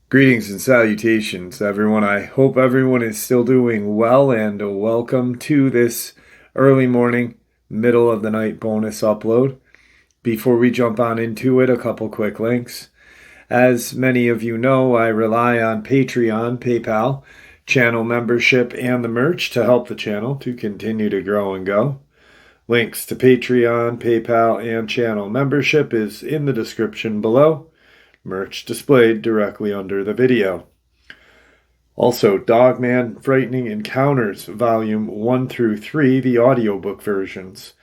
Greetings and salutations, everyone. I hope everyone is still doing well, and welcome to this early morning, middle of the night bonus upload. Before we jump on into it, a couple quick links. As many of you know, I rely on Patreon, PayPal, channel membership, and the merch to help the channel to continue to grow and go. Links to Patreon, PayPal, and channel membership is in the description below. Merch displayed directly under the video. Also, Dogman Frightening Encounters, Volume 1 through 3, the audiobook versions.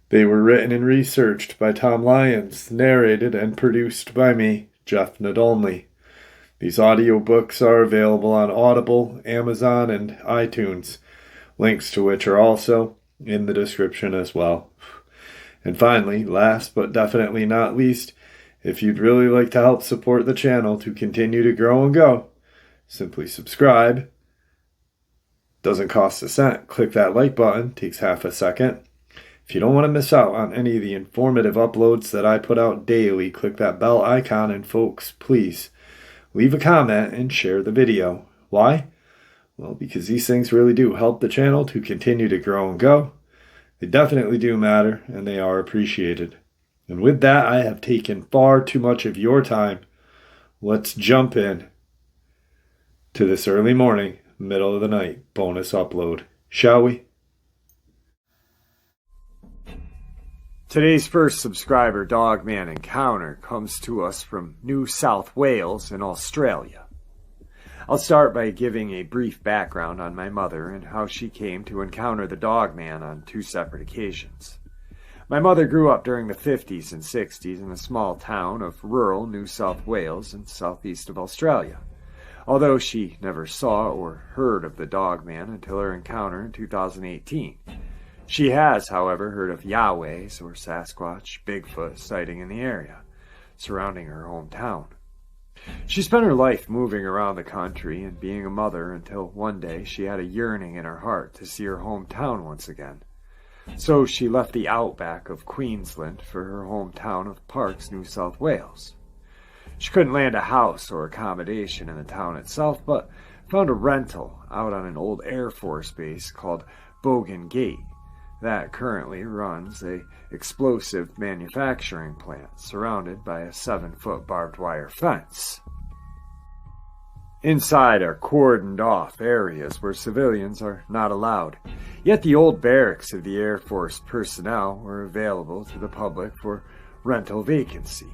They were written and researched by Tom Lyons, narrated and produced by me, Jeff Nadolny. These audiobooks are available on Audible, Amazon, and iTunes, links to which are also in the description as well. And finally, last but definitely not least, if you'd really like to help support the channel to continue to grow and go, simply subscribe. Doesn't cost a cent. Click that like button. Takes half a second. If you don't want to miss out on any of the informative uploads that I put out daily, click that bell icon, and folks, please leave a comment and share the video. Why? Well, because these things really do help the channel to continue to grow and go. They definitely do matter, and they are appreciated. And with that, I have taken far too much of your time. Let's jump in to this early morning, middle of the night bonus upload, shall we? Today's first subscriber Dogman encounter comes to us from New South Wales in Australia. I'll start by giving a brief background on my mother and how she came to encounter the Dogman on two separate occasions. My mother grew up during the 50s and 60s in a small town of rural New South Wales in southeast of Australia, although she never saw or heard of the Dogman until her encounter in 2018. She has, however, heard of Yahweh's or Sasquatch, Bigfoot sighting in the area surrounding her hometown. She spent her life moving around the country and being a mother until one day she had a yearning in her heart to see her hometown once again. So she left the outback of Queensland for her hometown of Parkes, New South Wales. She couldn't land a house or accommodation in the town itself, but found a rental out on an old Air Force base called Bogan Gate that currently runs a explosive manufacturing plant surrounded by a 7-foot barbed wire fence. Inside are cordoned off areas where civilians are not allowed, yet the old barracks of the Air Force personnel were available to the public for rental vacancy.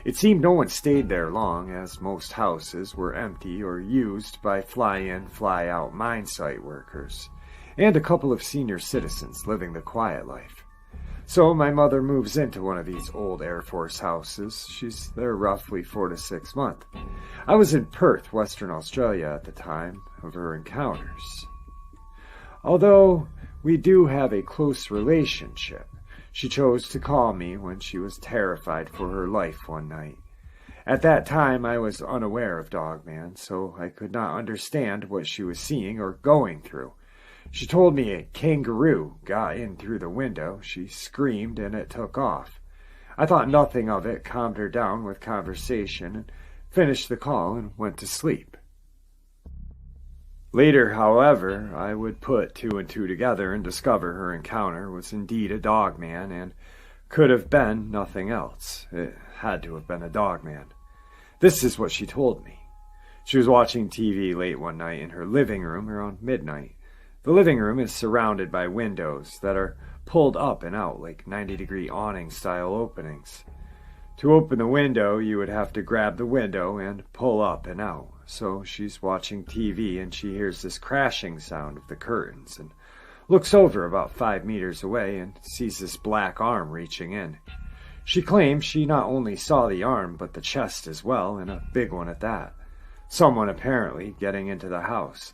It seemed no one stayed there long, as most houses were empty or used by fly-in, fly-out mine site workers, and a couple of senior citizens living the quiet life. So my mother moves into one of these old Air Force houses. She's there roughly 4 to 6 months. I was in Perth, Western Australia at the time of her encounters. Although we do have a close relationship, she chose to call me when she was terrified for her life one night. At that time, I was unaware of Dogman, so I could not understand what she was seeing or going through. She told me a kangaroo got in through the window. She screamed and it took off. I thought nothing of it, calmed her down with conversation, and finished the call and went to sleep. Later, however, I would put two and two together and discover her encounter was indeed a Dogman and could have been nothing else. It had to have been a Dogman. This is what she told me. She was watching TV late one night in her living room around midnight. The living room is surrounded by windows that are pulled up and out like 90-degree awning-style openings. To open the window, you would have to grab the window and pull up and out. So she's watching TV and she hears this crashing sound of the curtains and looks over about 5 meters away and sees this black arm reaching in. She claims she not only saw the arm but the chest as well, and a big one at that. Someone apparently getting into the house.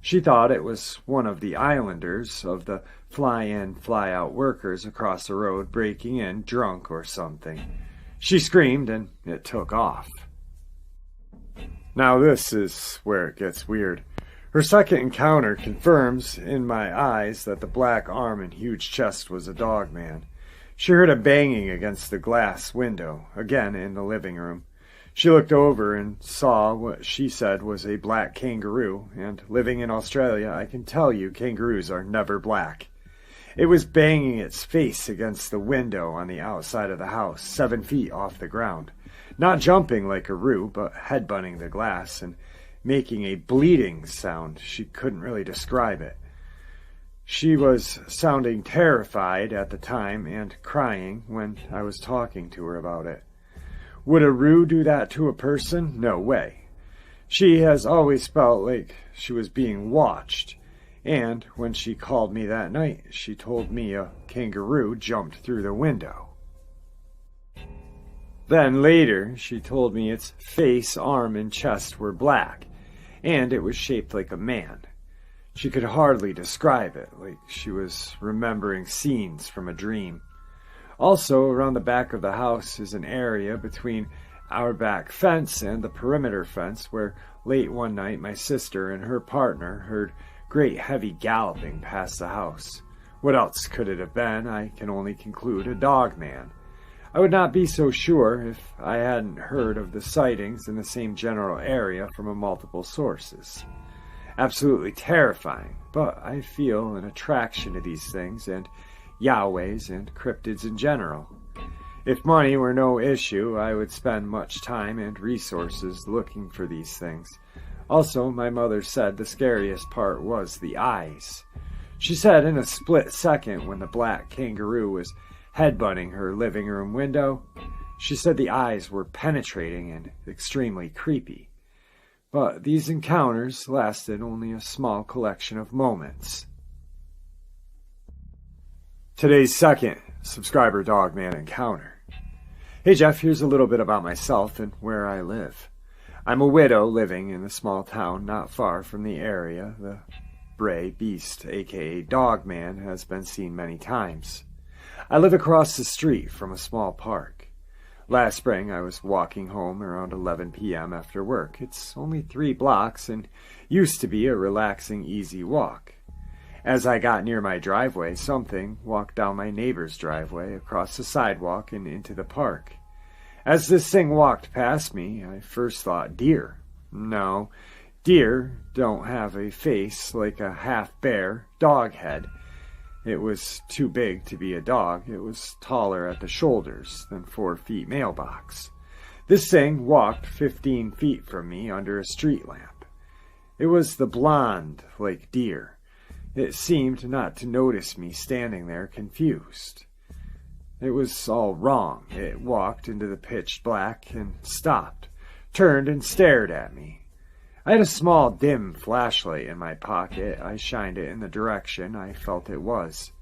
She thought it was one of the islanders of the fly-in, fly-out workers across the road breaking in drunk or something. She screamed and it took off. Now this is where it gets weird. Her second encounter confirms in my eyes that the black arm and huge chest was a Dogman. She heard a banging against the glass window, again in the living room. She looked over and saw what she said was a black kangaroo, and living in Australia, I can tell you kangaroos are never black. It was banging its face against the window on the outside of the house, 7 feet off the ground. Not jumping like a roo, but headbutting the glass and making a bleeding sound. She couldn't really describe it. She was sounding terrified at the time and crying when I was talking to her about it. Would a roo do that to a person? No way. She has always felt like she was being watched, and when she called me that night, she told me a kangaroo jumped through the window. Then later, she told me its face, arm, and chest were black, and it was shaped like a man. She could hardly describe it, like she was remembering scenes from a dream. Also, around the back of the house is an area between our back fence and the perimeter fence where late one night my sister and her partner heard great heavy galloping past the house. What else could it have been? I can only conclude a Dogman. I would not be so sure if I hadn't heard of the sightings in the same general area from multiple sources. Absolutely terrifying, but I feel an attraction to these things and Yahwehs and cryptids in general. If money were no issue, I would spend much time and resources looking for these things. Also, my mother said the scariest part was the eyes. She said in a split second when the black kangaroo was headbutting her living room window, she said the eyes were penetrating and extremely creepy. But these encounters lasted only a small collection of moments. Today's second subscriber Dogman encounter. Hey Jeff, here's a little bit about myself and where I live. I'm a widow living in a small town not far from the area the Bray Beast, aka Dogman, has been seen many times. I live across the street from a small park. Last spring, I was walking home around 11 p.m. after work. It's only 3 blocks and used to be a relaxing, easy walk. As I got near my driveway, something walked down my neighbor's driveway, across the sidewalk, and into the park. As this thing walked past me, I first thought deer. No, deer don't have a face like a half-bear dog head. It was too big to be a dog. It was taller at the shoulders than 4 feet mailbox. This thing walked 15 feet from me under a street lamp. It was the blonde, like deer. It seemed not to notice me standing there confused. It was all wrong. It walked into the pitch black and stopped, turned and stared at me. I had a small, dim flashlight in my pocket. I shined it in the direction I felt it was.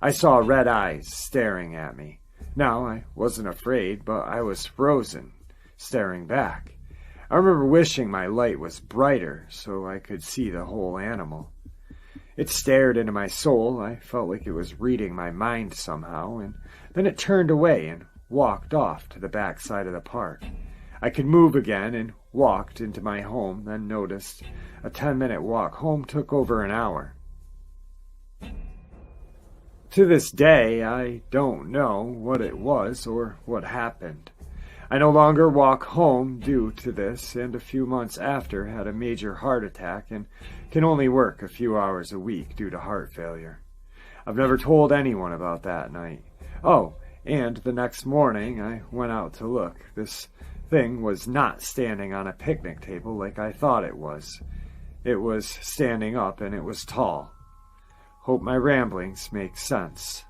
I saw red eyes staring at me. Now, I wasn't afraid, but I was frozen, staring back. I remember wishing my light was brighter so I could see the whole animal. It stared into my soul. I felt like it was reading my mind somehow, and then it turned away and walked off to the back side of the park. I could move again and walked into my home, then noticed a 10-minute walk home took over an hour. To this day, I don't know what it was or what happened. I no longer walk home due to this, and a few months after had a major heart attack and can only work a few hours a week due to heart failure. I've never told anyone about that night. Oh, and the next morning I went out to look. This thing was not standing on a picnic table like I thought it was. It was standing up and it was tall. Hope my ramblings make sense.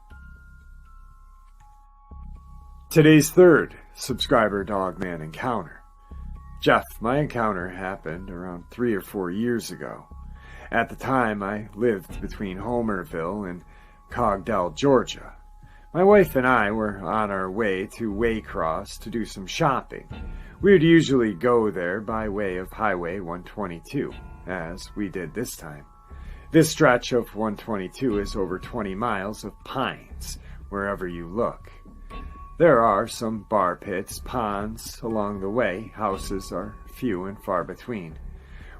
Today's third subscriber Dogman encounter. Jeff, my encounter happened around 3 or 4 years ago. At the time, I lived between Homerville and Cogdell, Georgia. My wife and I were on our way to Waycross to do some shopping. We would usually go there by way of Highway 122, as we did this time. This stretch of 122 is over 20 miles of pines, wherever you look. There are some bar pits, ponds along the way. Houses are few and far between.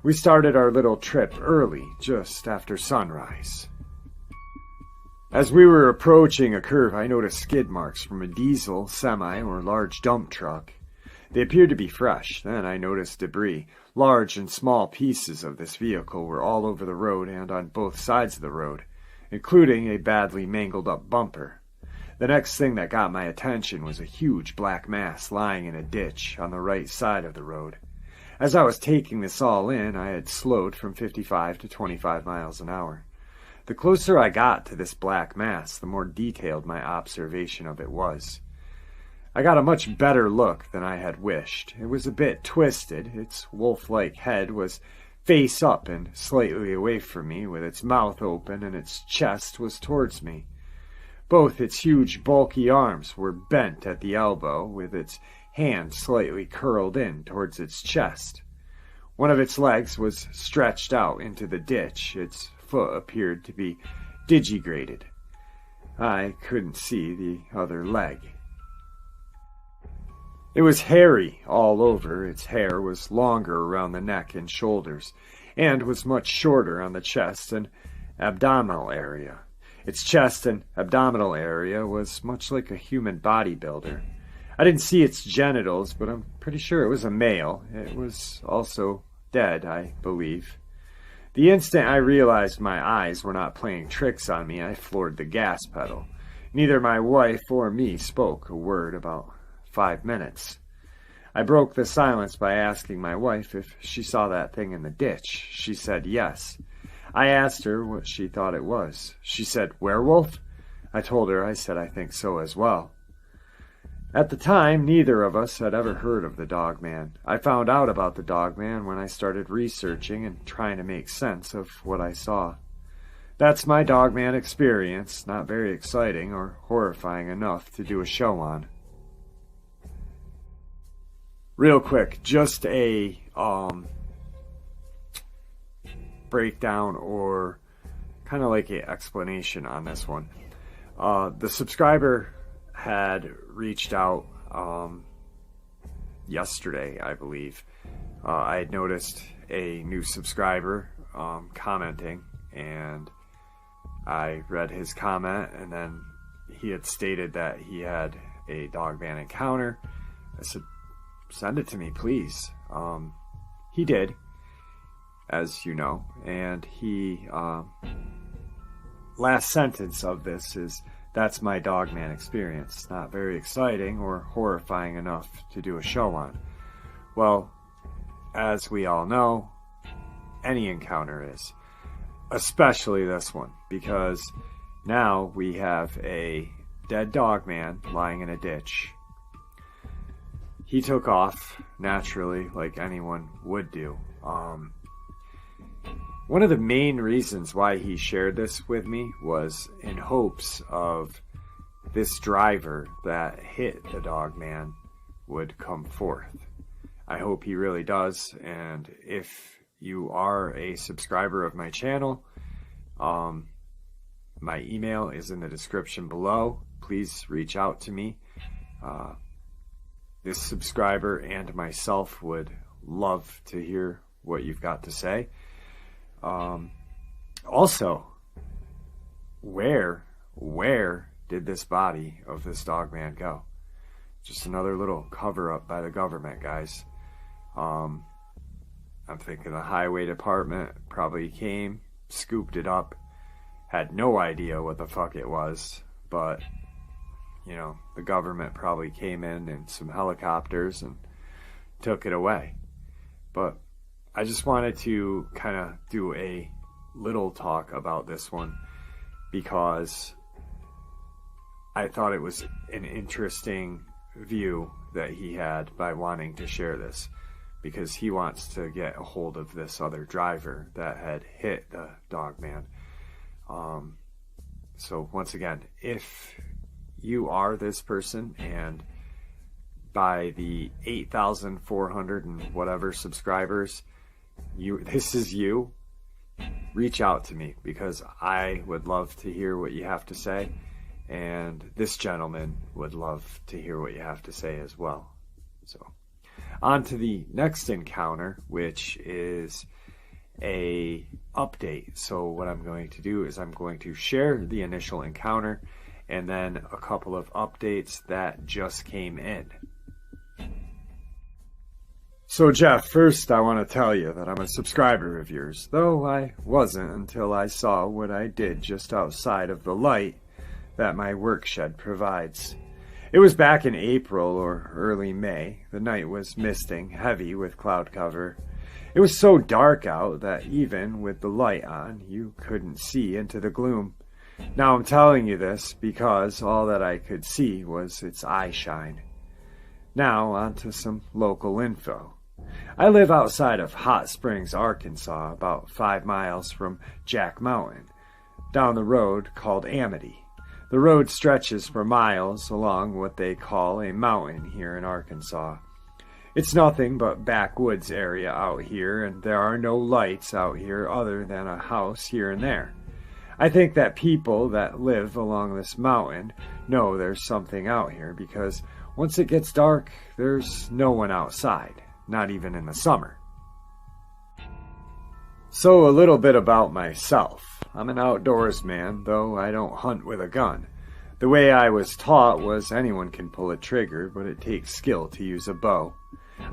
We started our little trip early, just after sunrise. As we were approaching a curve, I noticed skid marks from a diesel, semi, or large dump truck. They appeared to be fresh. Then I noticed debris. Large and small pieces of this vehicle were all over the road and on both sides of the road, including a badly mangled up bumper. The next thing that got my attention was a huge black mass lying in a ditch on the right side of the road. As I was taking this all in, I had slowed from 55 to 25 miles an hour. The closer I got to this black mass, the more detailed my observation of it was. I got a much better look than I had wished. It was a bit twisted. Its wolf-like head was face up and slightly away from me, with its mouth open, and its chest was towards me. Both its huge, bulky arms were bent at the elbow, with its hand slightly curled in towards its chest. One of its legs was stretched out into the ditch. Its foot appeared to be digigraded. I couldn't see the other leg. It was hairy all over. Its hair was longer around the neck and shoulders, and was much shorter on the chest and abdominal area. Its chest and abdominal area was much like a human bodybuilder. I didn't see its genitals, but I'm pretty sure it was a male. It was also dead, I believe. The instant I realized my eyes were not playing tricks on me, I floored the gas pedal. Neither my wife or me spoke a word about 5 minutes. I broke the silence by asking my wife if she saw that thing in the ditch. She said yes. I asked her what she thought it was. She said, "Werewolf?" I told her I said I think so as well. At the time, neither of us had ever heard of the Dogman. I found out about the Dogman when I started researching and trying to make sense of what I saw. That's my Dogman experience, not very exciting or horrifying enough to do a show on. Real quick, just a breakdown or kind of like an explanation on this one. The subscriber had reached out yesterday, I believe. I had noticed a new subscriber commenting, and I read his comment, and then he had stated that he had a Dogman encounter. I said, "Send it to me, please." He did, as you know, and he last sentence of this is, "That's my Dogman experience. Not very exciting or horrifying enough to do a show on." Well, as we all know, any encounter is, especially this one, because now we have a dead Dogman lying in a ditch. He took off naturally, like anyone would do. One of the main reasons why he shared this with me was in hopes of this driver that hit the Dogman would come forth. I hope he really does, and if you are a subscriber of my channel, my email is in the description below. Please reach out to me. This subscriber and myself would love to hear what you've got to say. Also, where did this body of this Dogman go? Just another little cover-up by the government, guys. I'm thinking the highway department probably came, scooped it up, had no idea what the fuck it was, but, you know, the government probably came in some helicopters and took it away. But I just wanted to kind of do a little talk about this one because I thought it was an interesting view that he had by wanting to share this, because he wants to get a hold of this other driver that had hit the Dogman. So once again, if you are this person and by the 8,400 and whatever subscribers, this is you, reach out to me, because I would love to hear what you have to say, and this gentleman would love to hear what you have to say as well. So on to the next encounter, which is a update. So what I'm going to do is I'm going to share the initial encounter and then a couple of updates that just came in. So Jeff, first I want to tell you that I'm a subscriber of yours, though I wasn't until I saw what I did just outside of the light that my work shed provides. It was back in April or early May. The night was misting, heavy with cloud cover. It was so dark out that even with the light on, you couldn't see into the gloom. Now I'm telling you this because all that I could see was its eye shine. Now on to some local info. I live outside of Hot Springs, Arkansas, about 5 miles from Jack Mountain, down the road called Amity. The road stretches for miles along what they call a mountain here in Arkansas. It's nothing but backwoods area out here, and there are no lights out here other than a house here and there. I think that people that live along this mountain know there's something out here because once it gets dark, there's no one outside, not even in the summer. So a little bit about myself. I'm an outdoors man, though I don't hunt with a gun. The way I was taught was anyone can pull a trigger, but it takes skill to use a bow.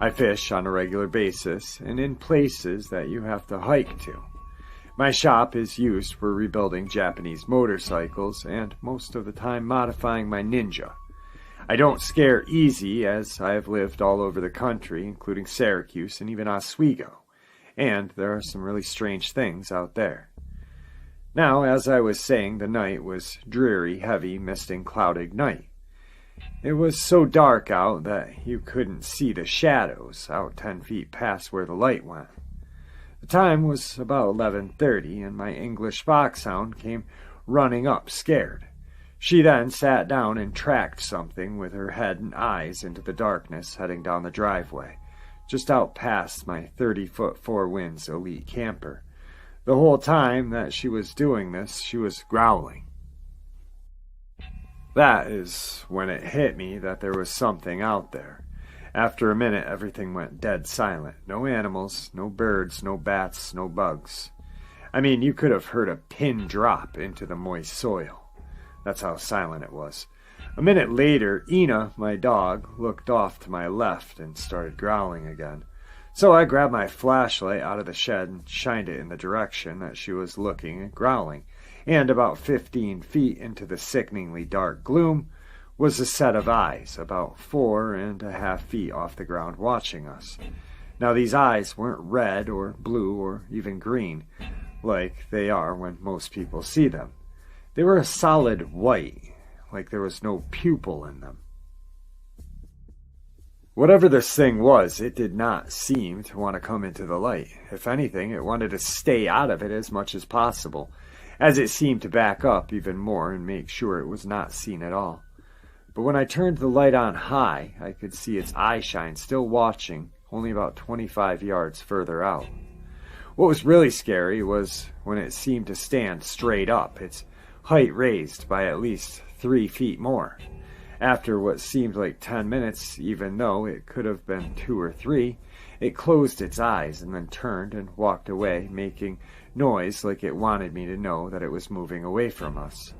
I fish on a regular basis and in places that you have to hike to. My shop is used for rebuilding Japanese motorcycles and most of the time modifying my Ninja. I don't scare easy as I have lived all over the country, including Syracuse and even Oswego, and there are some really strange things out there. Now, as I was saying, the night was dreary, heavy, misting, clouded night. It was so dark out that you couldn't see the shadows out 10 feet past where the light went. The time was about 11:30, and my English foxhound came running up, scared. She then sat down and tracked something with her head and eyes into the darkness, heading down the driveway, just out past my 30-foot Four Winds Elite camper. The whole time that she was doing this, she was growling. That is when it hit me that there was something out there. After a minute, everything went dead silent. No animals, no birds, no bats, no bugs. I mean, you could have heard a pin drop into the moist soil. That's how silent it was. A minute later, Ina, my dog, looked off to my left and started growling again. So I grabbed my flashlight out of the shed and shined it in the direction that she was looking and growling. And about 15 feet into the sickeningly dark gloom was a set of eyes, about 4.5 feet off the ground, watching us. Now these eyes weren't red or blue or even green, like they are when most people see them. They were a solid white, like there was no pupil in them. Whatever this thing was, it did not seem to want to come into the light. If anything, it wanted to stay out of it as much as possible, as it seemed to back up even more and make sure it was not seen at all. But when I turned the light on high, I could see its eye shine still watching, only about 25 yards further out. What was really scary was when it seemed to stand straight up, its height raised by at least 3 feet more. After what seemed like 10 minutes, even though it could have been 2 or 3, it closed its eyes and then turned and walked away, making noise like it wanted me to know that it was moving away from us.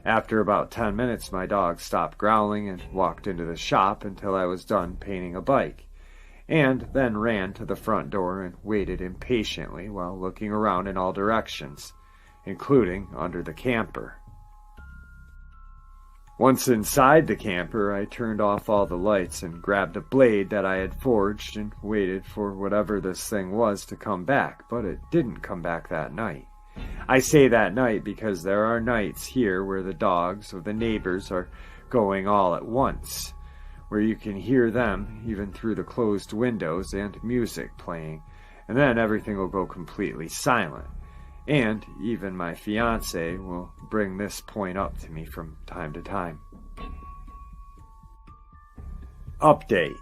After about 10 minutes, my dog stopped growling and walked into the shop until I was done painting a bike, and then ran to the front door and waited impatiently while looking around in all directions, including under the camper. Once inside the camper, I turned off all the lights and grabbed a blade that I had forged and waited for whatever this thing was to come back, but it didn't come back that night. I say that night because there are nights here where the dogs of the neighbors are going all at once, where you can hear them even through the closed windows and music playing, and then everything will go completely silent. And even my fiancé will bring this point up to me from time to time. Update.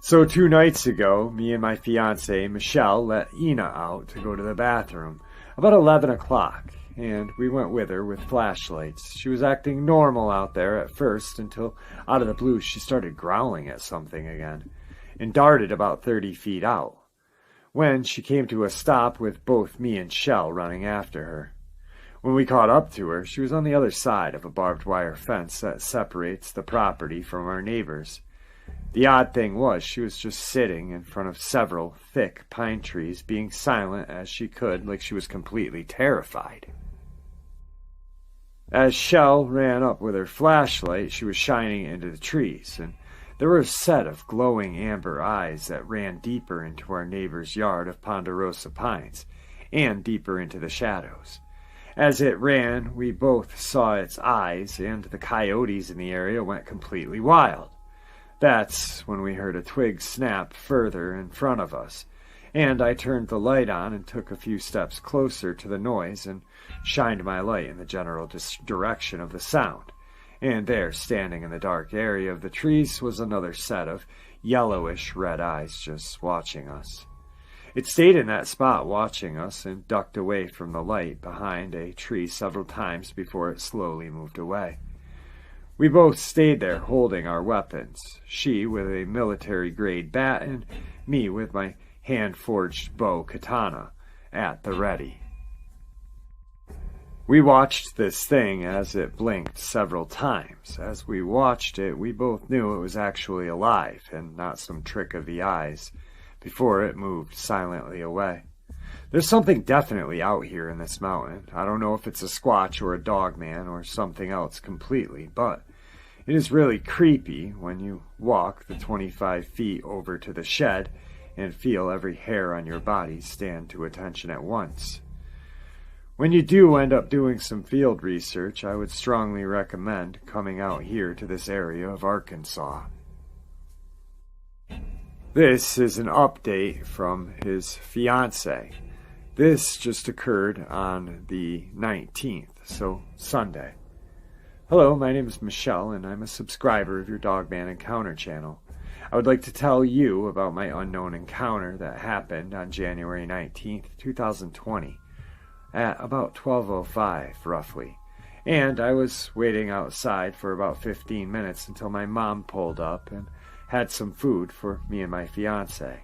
So 2 nights ago, me and my fiancée, Michelle, let Ina out to go to the bathroom about 11 o'clock, and we went with her with flashlights. She was acting normal out there at first until out of the blue she started growling at something again and darted about 30 feet out. when she came to a stop with both me and Shell running after her. When we caught up to her, she was on the other side of a barbed wire fence that separates the property from our neighbors. The odd thing was she was just sitting in front of several thick pine trees, being silent as she could, like she was completely terrified. As Shell ran up with her flashlight, she was shining into the trees, and there were a set of glowing amber eyes that ran deeper into our neighbor's yard of ponderosa pines, and deeper into the shadows. As it ran, we both saw its eyes, and the coyotes in the area went completely wild. That's when we heard a twig snap further in front of us, and I turned the light on and took a few steps closer to the noise and shined my light in the general direction of the sound. And there, standing in the dark area of the trees, was another set of yellowish red eyes just watching us. It stayed in that spot watching us and ducked away from the light behind a tree several times before it slowly moved away. We both stayed there holding our weapons, she with a military-grade bat and me with my hand-forged bow katana at the ready. We watched this thing as it blinked several times. As we watched it, we both knew it was actually alive and not some trick of the eyes, before it moved silently away. There's something definitely out here in this mountain. I don't know if it's a squatch or a dogman or something else completely, but it is really creepy when you walk the 25 feet over to the shed and feel every hair on your body stand to attention at once. When you do end up doing some field research, I would strongly recommend coming out here to this area of Arkansas. This is an update from his fiancée. This just occurred on the 19th, so Sunday. Hello, my name is Michelle, and I'm a subscriber of your Dogman Encounter channel. I would like to tell you about my unknown encounter that happened on January 19th, 2020, at about 12:05, roughly. And I was waiting outside for about 15 minutes until my mom pulled up and had some food for me and my fiancé.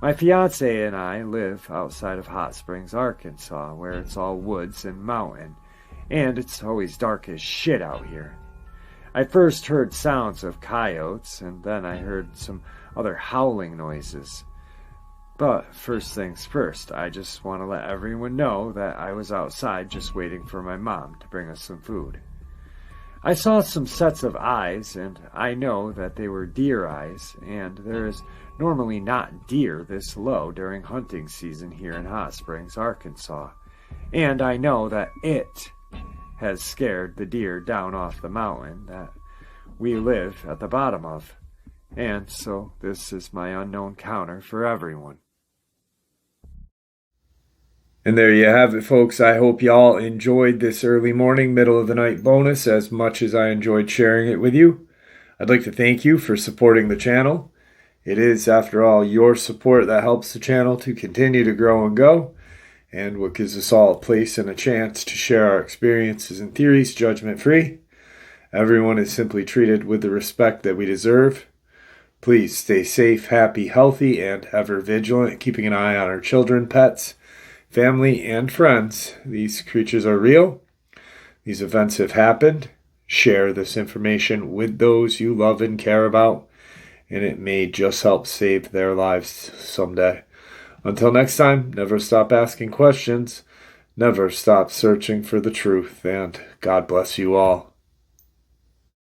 My fiancé and I live outside of Hot Springs, Arkansas, where it's all woods and mountain, and it's always dark as shit out here. I first heard sounds of coyotes, and then I heard some other howling noises. But first things first, I just want to let everyone know that I was outside just waiting for my mom to bring us some food. I saw some sets of eyes, and I know that they were deer eyes, and there is normally not deer this low during hunting season here in Hot Springs, Arkansas. And I know that it has scared the deer down off the mountain that we live at the bottom of. And so this is my unknown encounter for everyone. And there you have it, folks. I hope y'all enjoyed this early morning, middle of the night bonus as much as I enjoyed sharing it with you. I'd like to thank you for supporting the channel. It is, after all, your support that helps the channel to continue to grow and go, and what gives us all a place and a chance to share our experiences and theories judgment-free. Everyone is simply treated with the respect that we deserve. Please stay safe, happy, healthy, and ever vigilant, keeping an eye on our children, pets, family, and friends. These creatures are real. These events have happened. Share this information with those you love and care about, and it may just help save their lives someday. Until next time, never stop asking questions, never stop searching for the truth, and God bless you all.